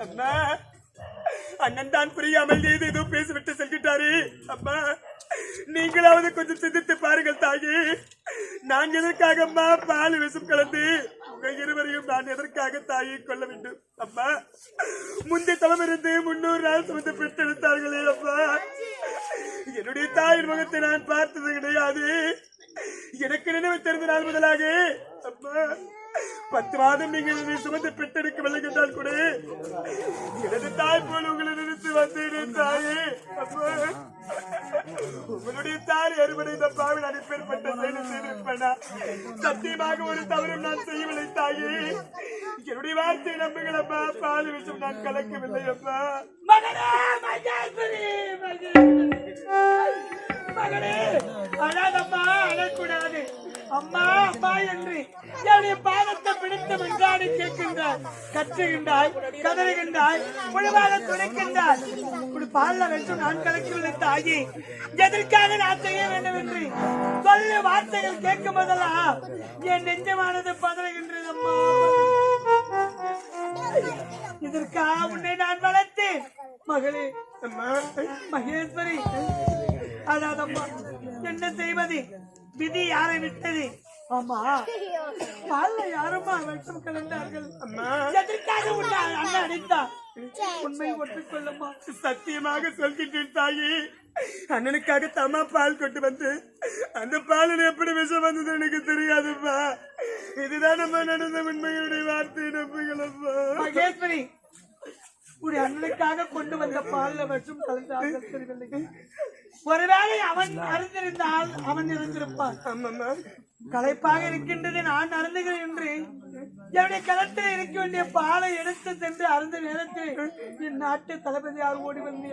அம்மா அண்ணன் தான் புரியாமல் ஏதேதோ பேசிவிட்டு செல்கிட்டாரு. அம்மா நீங்களாவது கொஞ்சம் சிந்தித்து பாருங்கள் தாயி. நான் எதற்காக அம்மா பால் விஷம் கலந்து உங்க இருவரையும் நான் எதற்காக தாயை கொள்ள வேண்டும்? அம்மா முந்தைய தவமிருந்து 300 நாள் சுமந்து பெற்றெடுத்தார்களே அம்மா. என்னுடைய தாயின் முகத்தை நான் பார்த்தது கிடையாது. எனக்கு நினைவு தெரிந்த நாள் முதலாக அம்மா 10 மாதம் நீங்கள் சுமந்து பெற்றெடுக்கவில்லை என்றால் கூட எனது தாய் போல உங்களை நினைத்து வந்தேன் தாயே. அம்மா உங்களுடைய தாய் அறுவடை இந்த பாவில் அனுப்பேற்பட்ட செயலை செய்திருப்பேனா? சத்தியமாக ஒரு தவறும் நான் செய்யவில்லை தாயே. என்னுடைய வார்த்தை நம்புங்கள் அம்மா. பால் விஷம் நான் கலக்கவில்லை அம்மா. மகனே அழாதம்மா, அழக்கூடாது. அம்மா அம்மா என்று என்னுடைய பாதத்தை பிடித்து வென்றாடி கேட்கின்றாய், கற்றுகின்றாய், கதறுகின்றாய், முழுவாக துடைக்கின்றாய். இப்படி பால்ல வென்று நான் கலக்கவில்லை தாயி. எதற்காக நான் செய்ய வேண்டும் என்று சொல்ல வார்த்தைகள் கேட்கும் போதெல்லாம் என் நெஞ்சமானது பதறுகின்றது அம்மா. இதற்காக உன்னை நான் வளர்த்தேன் மகளே. மகேஸ்வரி அதாதம்மா, என்ன செய்வது? விதி யாரை விட்டது? அம்மா பால்ல யாருமா விஷம் கலந்தார்கள்? அம்மா எதற்காக உன்னை அண்ணன் அடித்தார்? உண்மை ஒற்றுக்கொள்ளம்மா. சத்தியமாக சொல்கின்றேன் தாயே. அண்ணனுக்காக தம்மா பால் கொண்டு வந்து அந்த பாலில் எப்படி விஷம் வந்தது எனக்கு தெரியாதுப்பா. இதுதான் நம்ம நடந்த உண்மையுடைய வார்த்தை நம்புகளப்பா. மகேஸ்வரி உடைய அண்ணனுக்காக கொண்டு வந்த பால்ல விஷம் கலந்தார்கள் தெரியவில்லை. ஒருவேளை அவன் அறிந்திருந்தால் அவன் இருந்திருப்பான். களைப்பாக இருக்கின்றது, நான் அருந்துகிறேன் என்று என்னுடைய களத்தில் இருக்க வேண்டிய பாலை எடுத்து சென்று அருந்த நேரத்தில் என் நாட்டு தளபதியார் ஓடி வந்து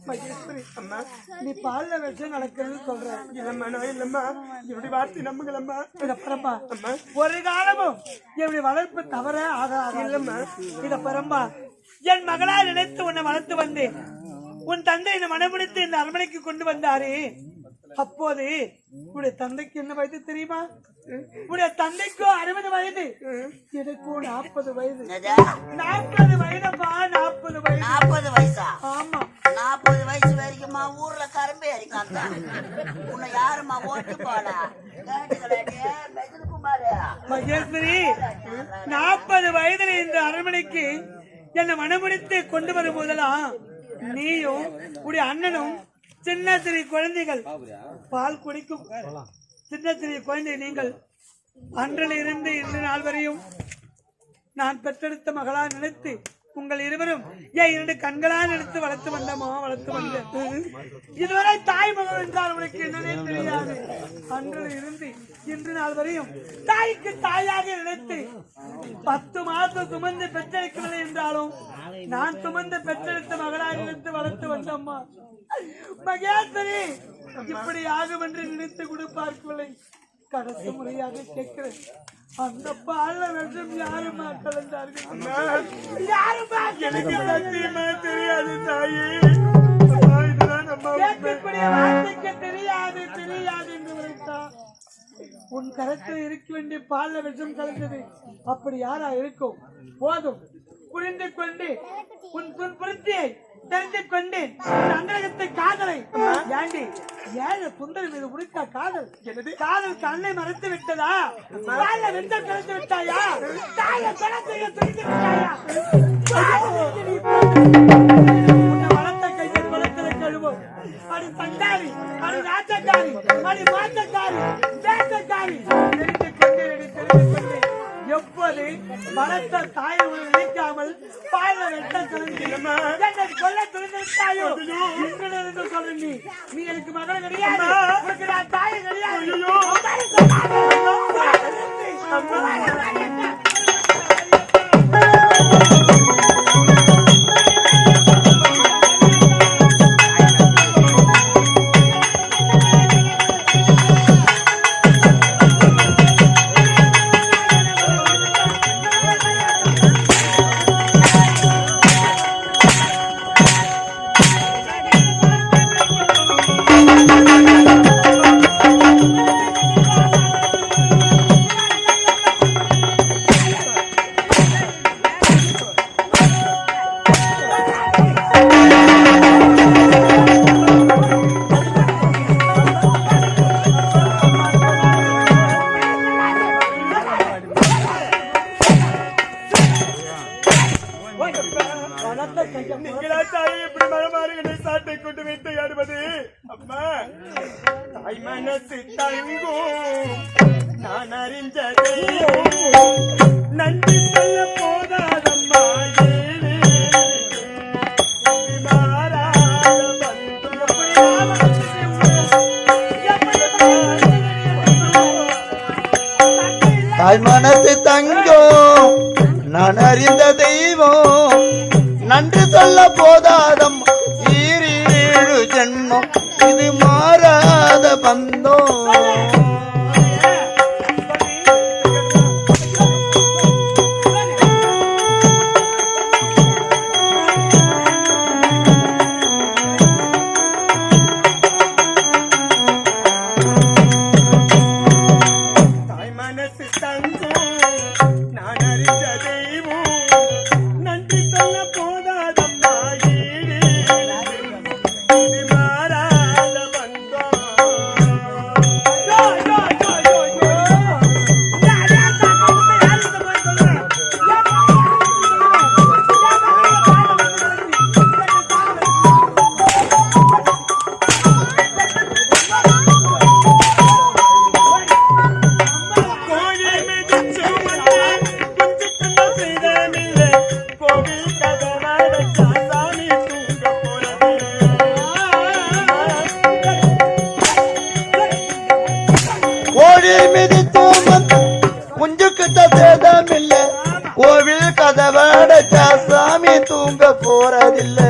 மகேஸ்வரி அம்மா நீ பால்ல விஷம் நடக்கிறது சொல்ற. இல்லம்மா இல்லம்மா, என்னுடைய வார்த்தை நம்புங்களம்மா. இத பரம்பா ஒரு காலமும் என்னுடைய வளர்ப்பு தவற ஆகாது. இல்லம்மா இத பரம்பா, என் மகளா நினைத்து உன்னை வளர்த்து வந்தேன். உன் தந்தை என்னை மனமுடித்து இந்த அரண்மனைக்கு கொண்டு வந்தாரு. அப்போது உடைய தந்தைக்கு என்ன வயது தெரியுமா? உடைய தந்தைக்கோ 60 வயது, எனக்கோ 40 வயது. 40 வயதுப்பா, 40 வயது. 40 வயசா? ஆமா 40 வயசு வரைக்குமா ஊர்ல கரும்பு எரிக்காங்க? உன்னை யாருமா ஓட்டு போடா? மகேஸ்வரி 40 வயதுல இந்த அரண்மனைக்கு என்னை மனமுடித்து கொண்டு வரும் போதெல்லாம் நீயும் உடைய அண்ணனும் சின்ன சிறு குழந்தைகள் பால் குடிக்கும் சின்ன சிறு குழந்தை நீங்கள் அன்றில் இருந்து இன்று நாள் வரையும் நான் பெற்றெடுத்த மகளா நினைத்து உங்கள் இருவரும் ஏன் 2 கண்களா நினைத்து வளர்த்து வந்தோமோ வளர்த்து வந்தேன். இதுவரை தாய் மகள் என்றால் உனக்கு என்னன்னே தெரியாது. அன்றில் இருந்து இன்று நாள் வரையும் தாய்க்கு தாயாக நினைத்து 10 மாதம் சுமந்து பெற்றெடுக்கவில்லை என்றாலும் நான் சுமந்து பெற்றெடுத்த மகளாக நினைத்து வளர்த்து வந்தம்மா. மகேஸ்வரி இப்படி ஆகும் என்று நினைத்து கூட பார்க்கவில்லை. கடைசி முறையாக கேட்கிறேன், அந்த பால்ல விஷம் யாருமா கலந்தார்கள்? எனக்கு சத்தியமா தெரியாது தாயே. வார்த்தைக்கு தெரியாது தெரியாது என்று உரைத்தான். உன் கரத்தில் இருக்க வேண்டிய பால்ல விஷம் கலந்தது அப்படி யாரா இருக்கும்? போதும், புரிந்து கொண்டு உன் புரித்தியை தெரிந்து கொண்டேன். அந்தரகத்தை காதலை ஏண்டி ஏழை சுந்தரி மீது உரித்த காதல் எனது காதல் கண்ணை மறைத்து விட்டதா? பால்ல வெஞ்சம் கலந்து விட்டாயா? தாயை கொலை செய்ய துணிந்து விட்டாயா? உன்னை வளர்த்த கையை குளத்தில் கழுவோம். அடி சண்டாரி, அடி நாச்சக்காரி, அடி மாச்சக்காரி, தேசக்காரி தெரிந்து கொண்டு எப்போது வளர்த்த தாயை நினைக்காமல் பால வெட்ட கலந்து கொல்ல துணிந்தாயோ இன்று சொல்றேன். நீ எனக்கு மகள் கிடையாது, உனக்கு நான் தாயை கிடையாது. நீங்களா தாயை இப்படி மரமாறுகளை சாட்டை கொண்டு வைத்து ஆடுவது? அம்மா, தாய் மனசு தங்கும் நான் அறிஞ்சதே நன்றி சொல்ல போதாதம்மா. தாய் மனசு தங்கம் நான் அறிந்த தெய்வம் நன்றி சொல்ல போதாதம் ஈரேழு ஜென்மம் இது மாறாத பந்தம். கோவில் கதவடைச்சா சாமி தூங்க போறதில்ல.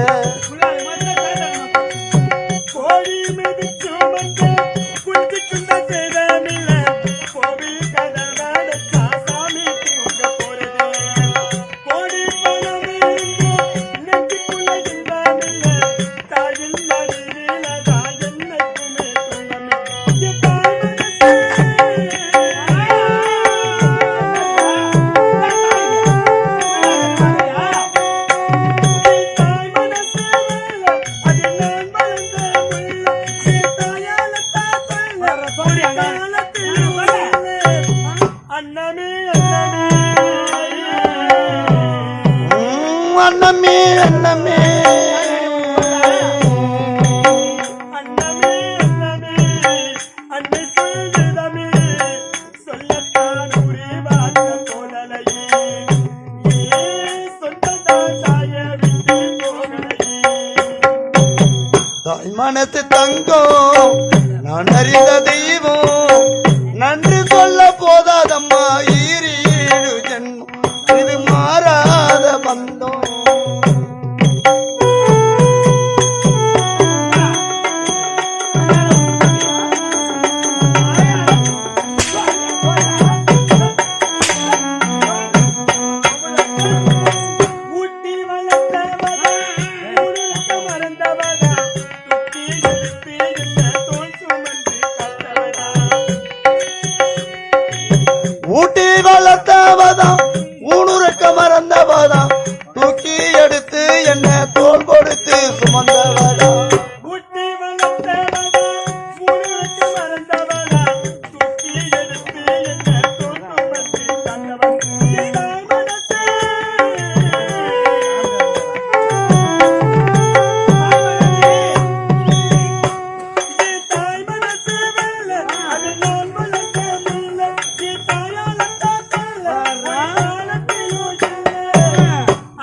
கோழி மிதிச்சு குஞ்சுக்குள்ள சேதமில்ல கோவில் கதவடைச்சா சாமி தூங்க போறதில்ல. கோடி பணம் நெஞ்சுக்குள்ள இன்பமில்ல தாயின் மடியில தாயன்னைக்குமே அன்னமே அன்னமே அன்னமே அன்னமே அன்னை சொல்லுதமே சொல்லத்தான் புரிவாத போலலையே சொந்ததான் தாய விட்டு போகலையே. தாய் மனசு தங்கம் நான் அறிந்த தெய்வம் நன்றி சொல்ல போதாதம்மா ஈரேழு ஜென்மம் இது மாறாத பந்தம். ஊட்டி வளர்த்தவதா உனக்கு மறந்தவதா துக்கி எடுத்து என்ன தோல் சுமந்து கட்டவதா. ஊட்டி வளர்த்தவதான் ஊனுருக்க மறந்தவதான் தூக்கி எடுத்து என்ன தோல் கொடுத்து சுமந்தவதா. ஊட்டி வளர்த்தவதா உனக்கு மறந்தவதா துக்கி எடுத்து என்ன தோல் சுமந்து கட்டவதா. தாய் மனசு வெல்ல அது நான் வளர்த்த முல்லை தாயால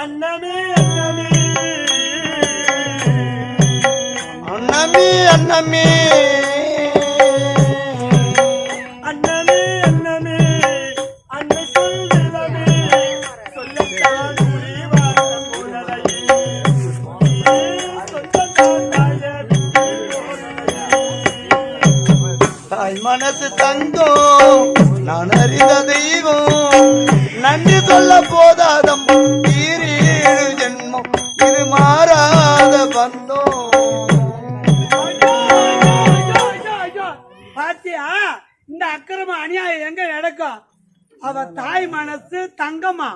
அன்னமே அன்னமே அன்னமே அன்னமே அன்னமே அன்னமே அன்னை சொல்லுதமே சொல்லத்தான் புரிவாத போலலையே சொந்தத்தான் தாய விட்டு போகலையே. தாய் மனசு தங்கம் நான் அறிந்த தெய்வம் நன்றி சொல்ல போதாதம் ஈரேழு ஜென்மம் இது மாறாத பந்தம். பாத்தியா இந்த அக்கிரம அநியாயம் எங்க நடக்கும்? அவ தாய் மனசு தங்கமா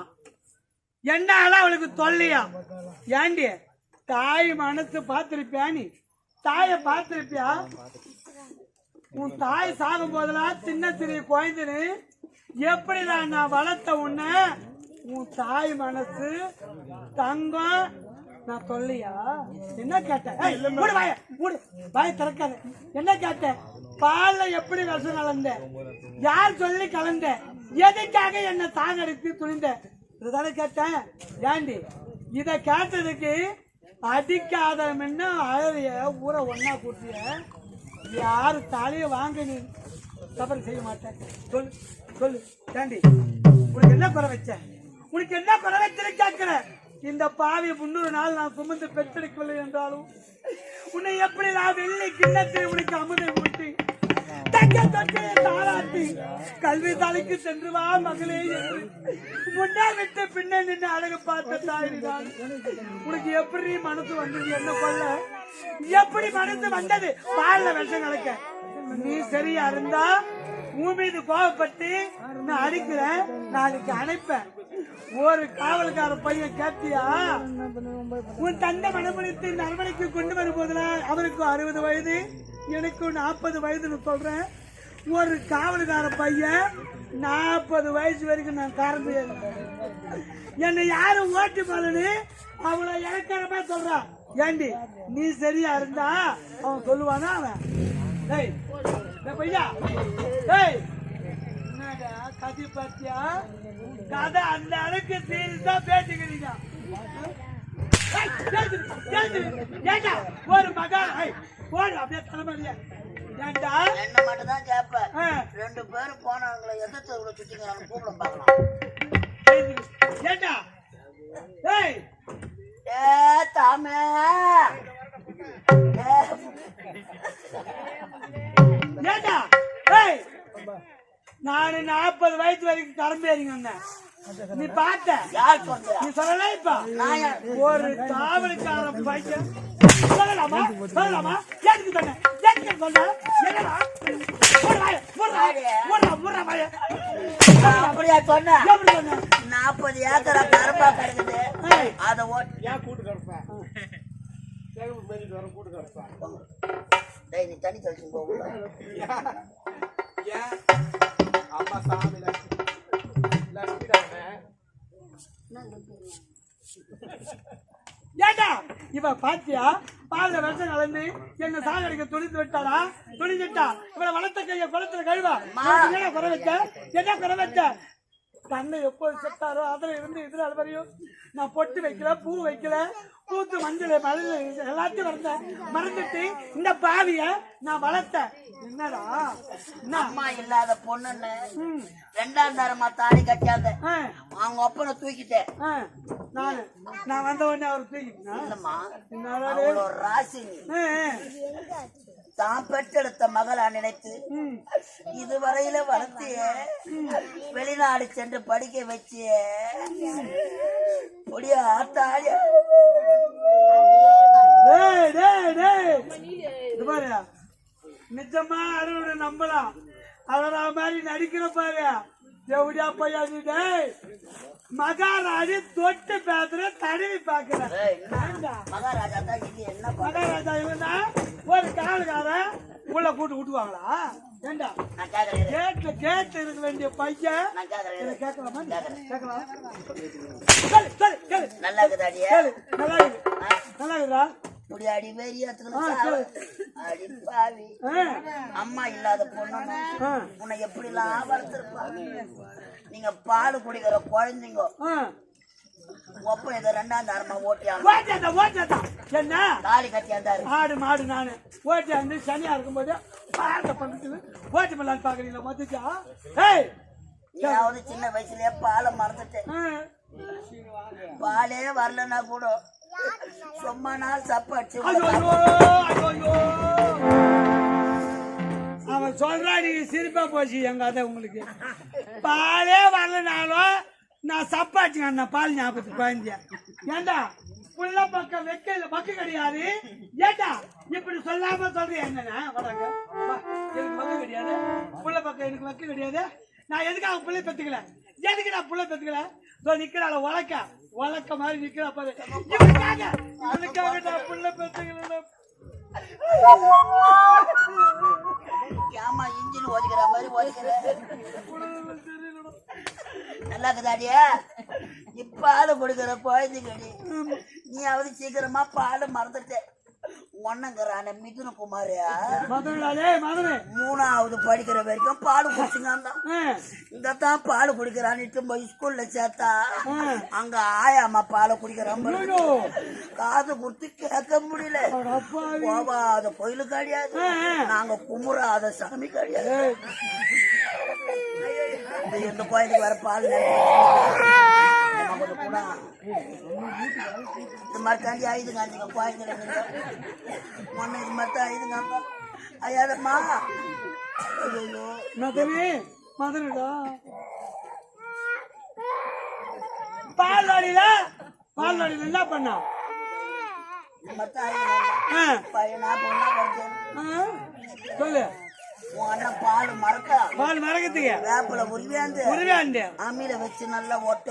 என்னால அவளுக்கு தொல்லையா? ஏண்டி தாய் மனசு பார்த்திருப்பியா? நீ தாய பார்த்திருப்பியா? உன் தாய் சாகும் போதெல்லாம் சின்ன சிறிய குழந்தைன்னு எப்படி நான் வளர்த்த உன்ன உன் தாய் மனசு தங்கம் நான் சொல்லியா? என்ன கேட்டேன்? ஏய், மூடு வாய, மூடு. வாய திறக்காத. என்ன கேட்டேன்? பால்ல எப்படி விஷம் கலந்த? யார் சொல்லி கலந்த? எதுக்காக என்ன சாகடித்து துணிந்த? இதுதானே கேட்டேன். ஏண்டி இத கேட்டதுக்கு அடிக்காத முன்ன அழறிய ஊரை ஒன்னா கூட்டிய யாரு தலைய வாங்க நீ தவறு செய்ய மாட்டேன். சொல்லு சொல்லு. ஏண்டி உனக்கு என்ன குறை வச்ச? உனக்கு என்ன குறை வச்சு கேட்கிற? இந்த பாவி 300 நாள் நான் சுமந்து பெற்றெடுக்கவில்லை என்றாலும் உன்னை எப்படி நான் வெள்ளி கிண்ணத்தில் உனக்கு அமுதை ஊட்டி தாராட்டி கல்வி தலைக்கு சென்று வா மகளே என்று முன்னே விட்டு பின்னே நின்று அழகு பார்த்த தாயினான். உனக்கு எப்படி மனசு வந்தது? என்ன கொள்ள எப்படி மனசு வந்தது? பால்ல விஷம் கலக்க. நீ சரியா இருந்தா உன் மீது கோபப்பட்டு நான் அடிக்கிறேன், நாளைக்கு அணைப்பேன். ஒரு காவல்கார பையன் கேட்டியா? உன் தந்தை மனமுடித்து இந்த அரண்மனைக்கு கொண்டு வரும்போதுல அவருக்கு 60 வயது, எனக்கு 40 வயதுன்னு சொல்றேன். ஒரு காவல்கார பையன் 40 வயசு வரைக்கும் நான் காரம்பு என்னை யாரும் ஓட்டு போலன்னு அவளை இலக்கணமா சொல்றான். ஏண்டி நீ சரியா இருந்தா அவன் சொல்லுவானா? அவன் டேய் பையா, டேய் என்னடா கதை பாத்தியா? கதை அந்த அளவுக்கு சீரியஸா பேசிக்கிறீங்க. ஏண்டா ஒரு மகான் போடு அப்படியே தலைமையில ஏண்டா என்ன மட்டும் தான் கேட்பேன். 2 பேரும் போனவங்களை எந்த தெருவுல சுத்திக்கிறாங்க கூப்பிட பார்க்கலாம். ஏண்டா டேய் தாமே ஏண்டா டேய் நான் 40 வயசு வரைக்கும் கரம்பேறிங்க வந்தேன். நீ பார்த்த? யார் சொன்ன? நீ சொல்லல. இப்ப ஒரு காவலுக்கார பையன் சொல்லலாமா? சொல்லலாமா? எதுக்கு சொன்ன? எதுக்கு சொன்ன? என்னடா அப்படியா சொன்ன? எப்படி சொன்ன? 40 ஏக்கரா கரும்பா கிடக்குது. அதை டேய் நீ தண்ணி தெளிச்சு போகல. அம்மா சாமி ஏண்டா இவ பாத்தியா? பால்ல விஷம் கலந்து என்ன சாகடிக்க துணிந்து விட்டாளா? துணிந்துட்டா இவளை வளர்த்த கைய குளத்துல கழுவா. என்ன குறை வச்ச? என்ன குறை வச்ச? தன்னை எப்போது செத்தாரோ அதுல இருந்து இதுல அது வரையும் நான் பொட்டு வைக்கல, பூ வைக்கல, பூத்து மஞ்சள் மழை எல்லாத்தையும் மறந்துட்டு இந்த பாவிய நான் வளர்த்தேன். என்னடா அம்மா இல்லாத பொண்ணுன்னு 2ஆம் தரமா தாலி கட்டியாத அவங்க அப்பனை தூக்கிட்டேன். நான் வந்த உடனே அவர் தூக்கிட்டேன். இல்லம்மா ஒரு ராசி தான் பெற்றெடுத்த மகளா நினைத்து இதுவரையில வளர்த்திய வெளிநாடு சென்று படிக்க வச்சிய பொடிய ஆத்தாடிய நிஜமா அறுவடை நம்பலாம். அவரா மாதிரி நடிக்கிற பாரு எப்படியா பையா? மகாராஜி தொட்டு பேசுற தடவி பாக்குற மகாராஜா தான் இது என்ன? மகாராஜா இவன் ஒரு காவல்காரன் உள்ள கூட்டு விட்டுவாங்களா? ஏண்டா கேட்டு இருக்க வேண்டிய பையன் கேட்கலாமா? கேட்கலாம். நல்லா இருக்குதாடியா? நல்லா இருக்கு. நல்லா இருக்குதா? அடி பாவி அம்மா இல்லாத பொண்ணு உன்னை எப்படி எல்லாம் வளர்த்திருப்பாங்க. நீங்க பால் குடிக்கிற குழந்தைங்க ஒப்ப இதை 2ஆம் தரமா ஓட்டியாங்க. என்ன தாலி கட்டியாந்தாரு ஆடு மாடு நானு ஓட்டியாந்து சனியா இருக்கும்போது பாட்ட பக்கத்துல ஓட்டி மல்லான்னு பாக்குறீங்களா? மொத்தச்சா நீ சின்ன வயசுலயே பாலை மறந்துட்டேன். பாலே வரலன்னா கூட சும்மா நாள் சப்பாச்சு. அவன் சொல்றா நீ சிரிப்பா போச்சு எங்க அதை உங்களுக்கு பாலே வரலனாலும் நான் சப்பாச்சுங்க அந்த பால் ஞாபகத்துக்கு குழந்தைய. ஏண்டா புள்ள பக்கம் வக்கு கிடையாது. ஏண்டா இப்படி சொல்லாம சொல்றேன் என்னன்னா வராங்க எனக்கு வக்கு கிடையாது, புள்ள பக்கம் எனக்கு வக்கு கிடையாது. நான் எதுக்காக புள்ளை பெத்துக்கல? எதுக்கு நான் புள்ளை பெத்துக்கல? நிக்கிறாள் வழக்க மாதிரி நிக்கிறா பாரு. அதுக்காக நான் புள்ள பெத்துக்கல. ஏமா இன்ஜின் ஓதிக்கிற மாதிரி ஓதிக்கிற நல்லா இருக்குதாடியா? இப்பால கொடுக்கிற குழந்தைங்கடி நீ அவது சீக்கிரமா பால மறந்துட்ட ஒன்னங்கிறான மிதுன குமாரியா மூணாவது படிக்கிற வரைக்கும் பால் குடிச்சுங்க இந்த தான் பால் குடிக்கிறான்னு போய் ஸ்கூல்ல சேர்த்தா அங்க ஆயாமா பாலை குடிக்கிறான் காது கொடுத்து கேட்க முடியல போவாத கோயிலு கிடையாது நாங்க குமுறாத சாமி கிடையாது இந்த கோயிலுக்கு வர பால் இது மாதிரி காஞ்சி ஐதுங்க அஞ்சுங்க கோயிலுங்க ஒன்னு இது மாதிரி தான் ஐதுங்க ஐயாதம்மா ஐயோ மதுரடா பால்வாடியில என்ன பண்ணா பையனா பொண்ணா வருது சொல்லு பால் மறக்கத்துக்கு வேப்பில உருவியாந்து அம்மியில வச்சு நல்லா ஒட்ட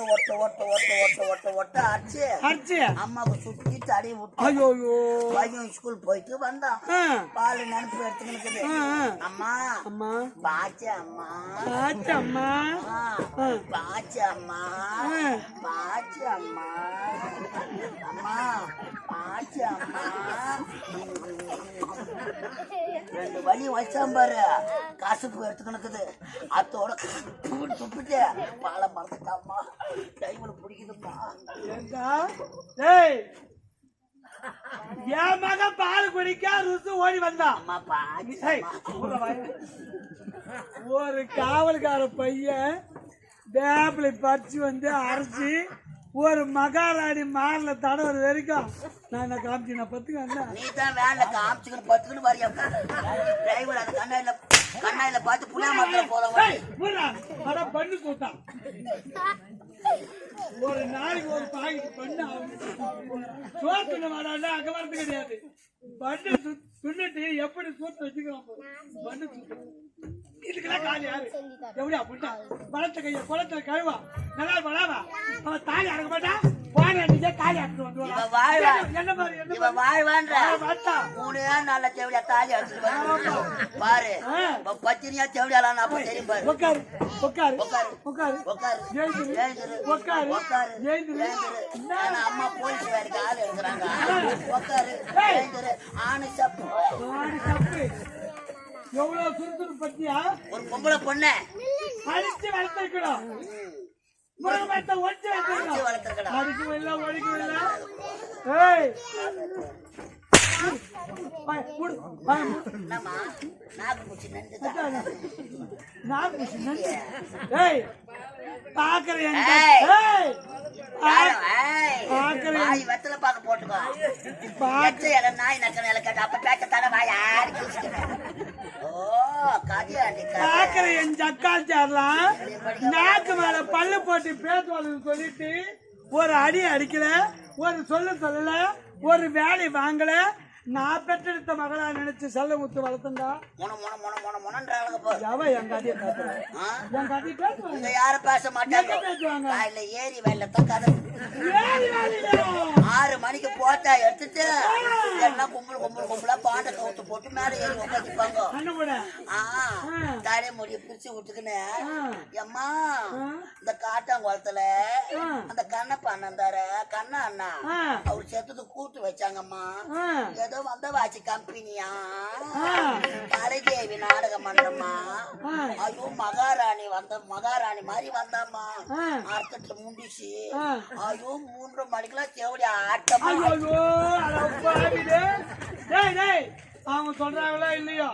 அடிச்சு அம்மாவுக்கு சுத்தி தடவி விட்டு பையன் ஸ்கூல் போயிட்டு வந்தான் பால் நினைப்பு எடுத்துக்கிட்டு அம்மா அம்மா பாச்சு அம்மா அம்மா பாச்சு அம்மா பாச்சு அம்மா அம்மா பாச்சு அம்மா ரெண்டு வழி வச்சான் பாரு காசுக்கு எடுத்துக்கணுக்குது அத்தோட துப்பிட்டு பாலை மறந்துட்டாம்மா டைம்ல பிடிக்குதும்மா என் மகன் பால் குடிக்க ருசு ஓடி வந்தான் ஒரு காவல்கார பையன் வேப்பிலை பறிச்சு வந்து அரைச்சி ஒரு மகாராணி மார்ல தடவை வரைக்கும் நான் என்ன காமிச்சு நான் பத்துக்கு நீ தான் வேன்ல காமிச்சுக்கணும் பத்துக்குன்னு வரையா டிரைவர் அது கண்ணாயில பார்த்து புளியா மரத்துல போதும் பண்ணு கூட்டான் ஒரு நாளைக்கு ஒரு பாக்கெட் பண்ணு சோத்துன வாடாண்டா அங்க வரது கிடையாது பண்ணு துண்ணிட்டு எப்படி சோத்து வச்சுக்கலாம் பண்ணு இதுக்கெல்லாம் காலி யாரு எப்படியா புட்டா பழத்தை கைய குளத்துல கழுவா நல்லா பழாவா அவன் தாலி அடக்க மாட்டா வாங்க தாலி அடிச்சு வந்து என்ன மாதிரி வாழ்வான்ற 3 நாள்ல தேவடியா தாலி அடிச்சு பாரு பத்தினியா தேவடியாலாம் அப்ப தெரியும் பாரு உட்காரு உட்காரு உட்காரு உட்காரு உட்காரு உட்காரு அம்மா போலீஸ் வேலைக்கு ஆள் எடுக்கிறாங்க உட்காரு ஆணு சப்பு எவ்வளவு சுறுசுறு பத்தியா ஒரு பொம்பளை பொண்ண அடிச்சு வளர்த்திருக்கணும் முருகத்தை ஒடிச்சு வளர்த்திருக்கணும் அடிக்கும் இல்ல ஒழிக்கும் இல்ல பாக்குறேன் வெத்தலை பாக்க போட்டுக்கோ நாய் நக்க நில கேட்ட அப்ப பேக்க தர வாய் என் சக்காச்சாரலாம் நாக்கு மேல பல்லு போட்டு பேசுவாங்கன்னு சொல்லிட்டு ஒரு அடி அடிக்கல ஒரு சொல்லல ஒரு வேலை வாங்கல நான் பெற்றெடுத்த மகளா நினைச்சு செல்ல முத்து வளர்த்தண்டா என் கதையை பேசுவாங்க யார பேச மாட்டாங்க பேசுவாங்க ஏரி வெள்ளத்தான் கதை 6 மணிக்கு போட்டா எடுத்துட்டு எல்லாம் கும்பலா பாண்டை கவுத்து போட்டு மேல ஏறி உட்காந்துப்பாங்க தாடே முடிய பிரிச்சு விட்டுக்குன்னு எம்மா இந்த காட்டாங்குளத்துல அந்த கண்ணப்பா அண்ணன் தார கண்ணா அண்ணா அவரு செத்துக்கு கூட்டு வச்சாங்கம்மா ஏதோ வந்த வாட்சி கம்பெனியா கலைதேவி நாடக மன்றமா ஐயோ மகாராணி மாதிரி வந்தாம்மா அர்த்தத்துல முண்டிச்சு ஐயோ 3 மணிக்கெல்லாம் தேவடி ஆட்டம் அவங்க சொல்றாங்களா இல்லையோ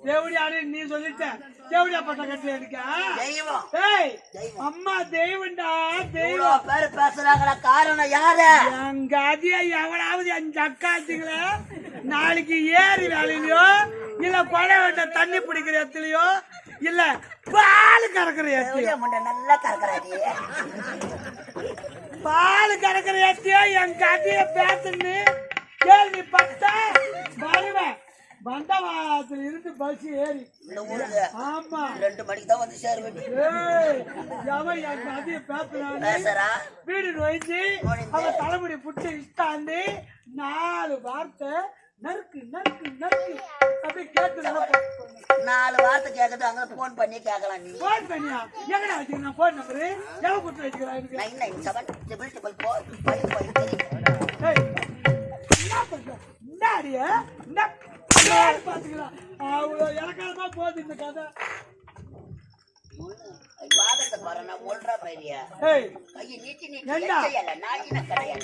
தேவடி ஆடு நீ சொல்லிட்ட தேவடியா பட்ட கட்டி இருக்கா அம்மா தெய்வம்டா தெய்வம் பேரு பேசுறாங்களா காரணம் யாரு எங்க அதிக எவனாவது என் அக்காச்சிங்கள நாளைக்கு ஏரி வேலையிலயோ இல்ல கொடை வெட்ட தண்ணி பிடிக்கிற இடத்துலயோ இல்ல பால் கறக்குற இடத்துலயோ நல்லா கறக்குறாடி பால் கறக்குற இடத்தையோ என் கதைய பேசுன்னு கேள்விப்பட்ட வருவேன் பண்டவாசல் இருந்து பஸ் ஏறி ஆமா 2 மணிக்கு தான் வந்து சேருவேன் என் கதைய பேசுறான் வீடு நோய்ச்சி அவன் தலைமுடி புட்டு இஷ்டாண்டி 4 வார்த்தை நறுக்கு நறுக்கு நறுக்கு அப்படி கேட்டு 4 வார்த்தை கேட்கறது அங்க போன் பண்ணி கேட்கலாம் நீ. போன் பண்ணியா எங்கடா வச்சுக்கிறேன் போன் நம்பரு எவ்வளவு கொடுத்து வச்சுக்கிறேன் 99755 என்ன பண்ற என்ன அடிய என்ன பாத்துக்கலாம் அவ்வளவு இலக்காரமா போகுது இந்த கதை வாதத்தை பாரு நான் ஒல்றா பைரியா ஏய் கையை நீட்டி ஏண்டா? செய்யல நாயின கடையல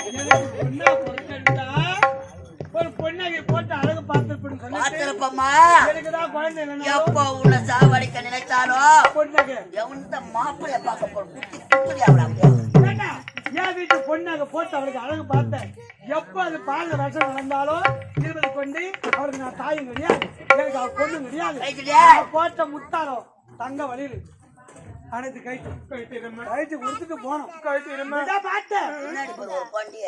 என்ன பொறுத்தா ஒரு பொண்ணாகி போட்டு அழகு பார்த்துருப்பேன்னு சொன்னேன் பாத்திருப்பம்மா எனக்குதான் குழந்தை இல்லைன்னா எப்போ உன்னை சாவடிக்க நினைச்சாலோ பொண்ணாக எவன்த மாப்பிள்ளைய பார்க்க போற குத்தி அவளா ஏண்டா என் வீட்டு பொண்ணாக போட்டு அவளுக்கு அழகு பார்த்தேன் எப்போ அது பாருங்க வருஷம் நடந்தாலும் 20 கொண்டு அவருக்கு நான் தாயும் கிடையாது எனக்கு அவ பொண்ணும் கிடையாது நான் போட்ட முத்தாரோ தங்க வழியில் அனைத்து கைட்டு கைட்டு கொடுத்துட்டு போனோம் கைட்டு பார்த்தேன் முன்னாடி போற ஒரு பாண்டிய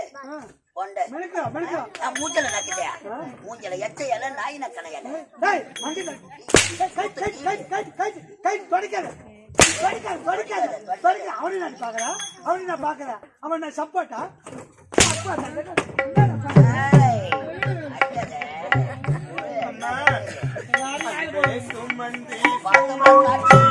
கொண்ட மெனுக்கிறோம் மெனுக்கிறோம் நான் மூஞ்சல நக்கிட்டே மூஞ்சல எச்சையல நாயின கடையல டேய் மண்டில கை கை கை கை கை கை தொடிக்காத தொடிக்காத தொடிக்காத தொடிக்காத அவனை நான் பார்க்கறேன் அவனை நான் பார்க்கறேன் அவன் நான் சப்போட்டா ஏய் அடடே சுமந்தி பாத்தமா காட்டி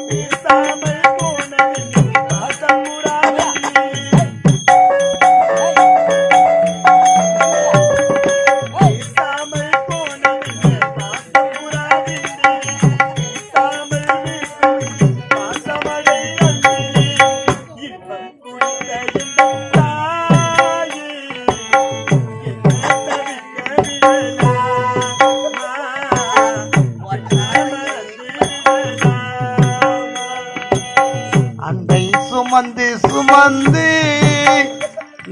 பேசாமல் போன வாசமுறா சுமந்து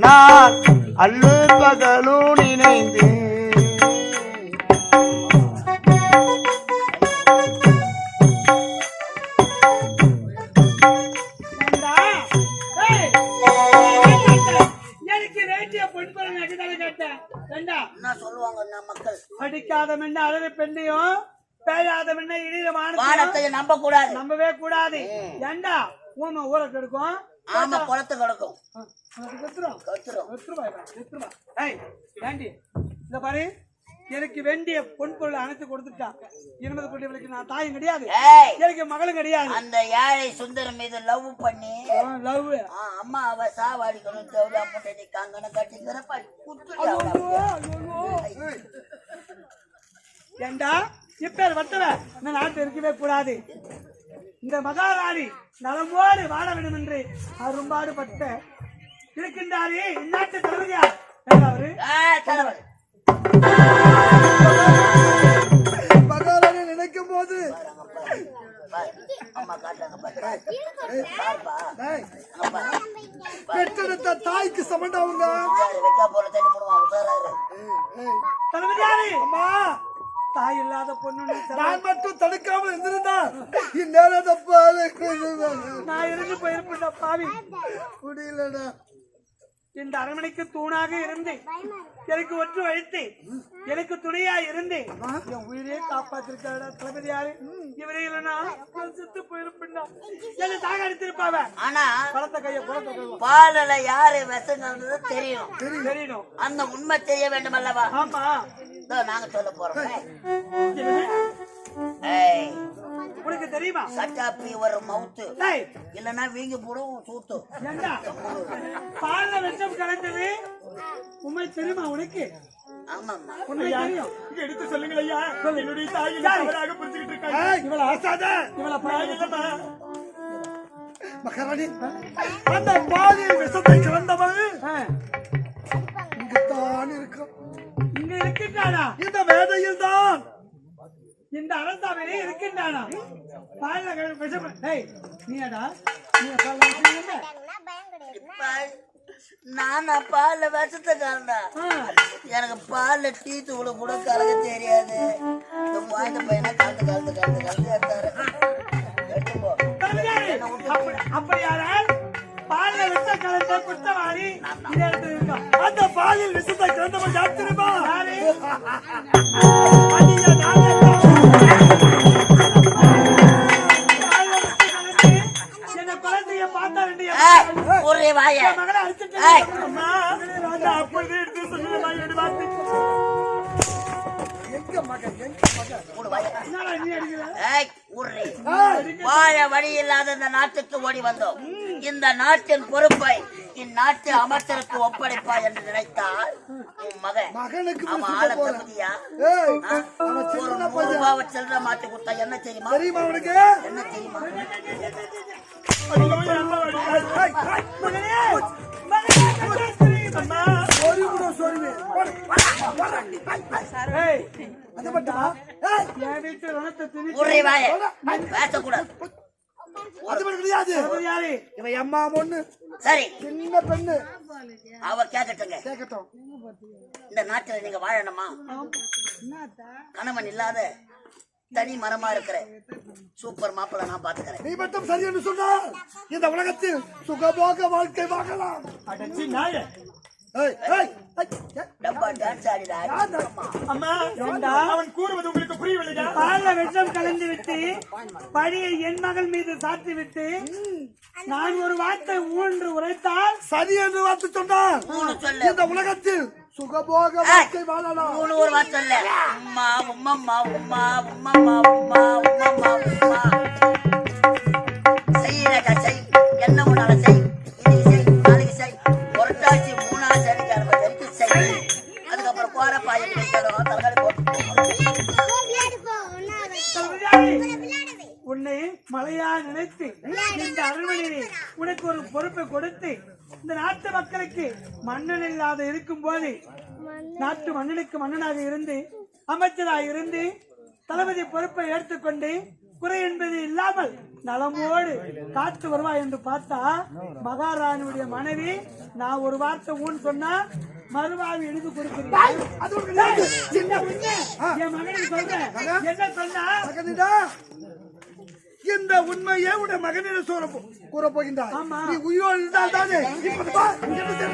நான் அல்லு பகலும் நினைந்து எனக்கு வேண்டிய பொன்பொருள் நகைதானே கேட்டேன். ஏண்டா என்ன சொல்லுவாங்க மக்கள்? படிக்காத மென்ன அழகு பெண்ணையும் பேயாத மென்ன இழித வானத்தை நம்ப கூடாது, நம்பவே கூடாது. ஏண்டா ஊமை ஊற கெடுக்கும், ஆமா குளத்து கிடக்கும். இந்த பாரு, எனக்கு வேண்டிய பொன் பொருள் அனைத்து கொடுத்துட்டான். 20 குட்டிகளுக்கு நான் தாயும் கிடையாது, எனக்கு மகளும் கிடையாது. அந்த ஏழை சுந்தரம் மீது லவ் பண்ணி லவ் அம்மா அவ சாவாடிக்கணும் தேவையா முட்டை காங்கன கட்டி ஏண்டா இப்பேர் வட்டவ இந்த நாட்டு இருக்கவே கூடாது. இந்த மகாராணி நலமோடு வாழ வேண்டும் என்று அரும்பாடு பட்ட இருக்கின்றாரே இந்நாட்டு தலைவரியார் அவரு தலைவர். மகாராணி நினைக்கும் போது அம்மா காட்டாங்க பெற்றெடுத்த தாய்க்கு சமண்டவங்க வைக்கா போல தண்ணி போடுவான் உசாராரு. தலைவரியாரே அம்மா தாய் இல்லாத பொண்ணு நான் மட்டும் தடுக்காமல் இருந்திருந்தா இந்நேரம் தப்பால நான் இருந்து போயிருப்பேன் பாவி. முடியலடா. இந்த அரண்மனைக்கு தூணாக இருந்து எனக்கு ஒற்று வைத்து எனக்கு துணையா இருந்து என் உயிரே காப்பாத்திருக்காடா தளபதியாரு. இவரே இல்லைன்னா செத்து போயிருப்பா என்ன தாக அடித்திருப்பாவ. ஆனா பழத்த கைய குளத்த பாலல யாரு விஷங்கிறது தெரியணும், தெரியணும். அந்த உண்மை தெரிய வேண்டும் அல்லவா? ஆமா நாங்க சொல்ல போறோம். உனக்கு தெரியுமா? சட்டாப்பி ஒரு மவுத்து இல்லன்னா வீங்கி போடும் சூத்து. பால்ல விஷம் கலந்தது உண்மை தெரியுமா உனக்கு? ஆமாம்மா உண்மை தெரியும். எடுத்து சொல்லுங்க ஐயா. என்னுடைய தாய் தவறாக புரிஞ்சுக்கிட்டு இருக்காங்க. இவள ஆசாத இவள பாயலமா மகாராணி அந்த பாலியல் விஷத்தை கலந்தவள் இங்கத்தான் இருக்கும். இங்க இருக்கின்றானா? இந்த வேதையில் தான் இந்த அரசாவையிலே இருக்கின்றானா? பால்ல விஷம் நீடா நீ நானா பால்ல விஷத்தை கலந்தா? எனக்கு பால்ல டீ தூள கூட கலக்க தெரியாது. இந்த பாய்ந்த பையனை கலந்து கலந்து கலந்து கலந்து எடுத்தாரு. அப்படி யாரால் பால்ல விஷம் கலந்த குற்றவாளி இந்த இடத்துல இருக்கா? அந்த பாலியல் விஷத்தை கலந்தவள் யார் தெரியுமா? என்ன குழந்தைய பார்த்தா ஒரே வாய மகளை அடிச்சுட்டு அப்பொழுதே எடுத்து சொல்லுங்க என்னுடைய வார்த்தை. வாழ வழி இல்லாத இந்த நாட்டுக்கு ஓடி வந்தோம். இந்த நாட்டின் பொறுப்பை இந்நாட்டு அமைச்சருக்கு ஒப்படைப்பா என்று நினைத்தால் உன் மகனுக்கு அவன் ஆள தகுதியா? ஒரு 100 ரூபாவை செல்ற மாட்டி கொடுத்தா என்ன தெரியுமா? என்ன தெரியுமா? சரி சின்ன பெண்ணு அவ கேட்கட்டுங்க. இந்த நாட்டுல நீங்க வாழணுமா? கணவன் இல்லாத தனி மரமா இருக்கிற சூப்பர் மாப்பிள்ள நான் பாத்துக்கிறேன். நீ மட்டும் சரி என்று சொன்னால் இந்த உலகத்தில் சுகபோக வாழ்க்கை வாழலாம். டப்பா டான்ஸ் ஆடிடா. அம்மா அவன் கூறுவது உங்களுக்கு புரியவில்லையா? பால்ல விஷம் கலந்து விட்டு பழியை என் மகள் மீது சாத்தி விட்டு நான் ஒரு வார்த்தை ஊன்று உரைத்தால் சரி என்று வார்த்தை சொன்னால் இந்த உலகத்தில் சுகபோக வாழ்க்கை வாழலாம். ஒரு வார்த்தை இல்ல. உம்மா உம்மம்மா உம்மா உம்மம்மா உம்மா உம்மம்மா உம்மா செய்யறா செய் என்ன முன்னால செய் இன்னைக்கு செய் நாளைக்கு செய் புரட்டாசி 3ஆம் சனிக்கிழமை வரைக்கும் செய். அதுக்கப்புறம் கோர பாய பிடிக்கணும் தலகாடி போட்டு உன்னை மழையா நினைத்து இந்த அரண்மனையிலே உனக்கு ஒரு பொறுப்பை கொடுத்து இந்த நாட்டு மக்களுக்கு மன்னன் இல்லாத இருக்கும் போது நாட்டு மன்னனுக்கு மன்னனாக இருந்து அமைச்சராக இருந்து தளபதி பொறுப்பை ஏற்றுக்கொண்டு குறை என்பது இல்லாமல் நலமோடு காத்து வருவாய் என்று பார்த்தா மகாராணியுடைய மனைவி நான் ஒரு வார்த்தை ஊன் சொன்னா மறுவாவி எழுதி கொடுக்கிறேன். என் மகனுக்கு சொல்றேன் என்ன சொன்னா மகனிடா, இந்த உண்மையே உடைய மகனிடம் கூற போகின்றார். ஆமா. நீ உயிரோடு இருந்தால் தானே இப்படி வா, இங்க வந்து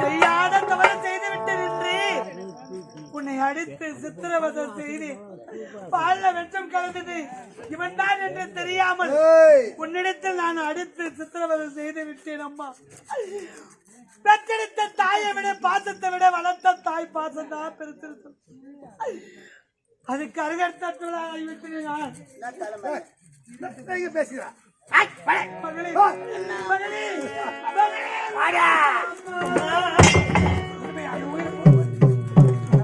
செய்யாத தவறு செய்து விட்டு நின்று உன்னை அடித்து சித்திரவதை செய்து பால்ல வெச்சம் கலந்தது இவன் தான் என்று தெரியாமல் உன்னிடத்தில் நான் அடித்து சித்திரவதை செய்து விட்டேன். அம்மா, பெற்றெடுத்த தாயை விட பாசத்தை விட வளர்த்த தாய் பாசம் தான் பெருத்திருக்கும். அதுக்கு அருகடுத்தவளாக ஆகிவிட்டேன் நான். பேசுகிறா மகளே, மகளே, மகளே, வாடா.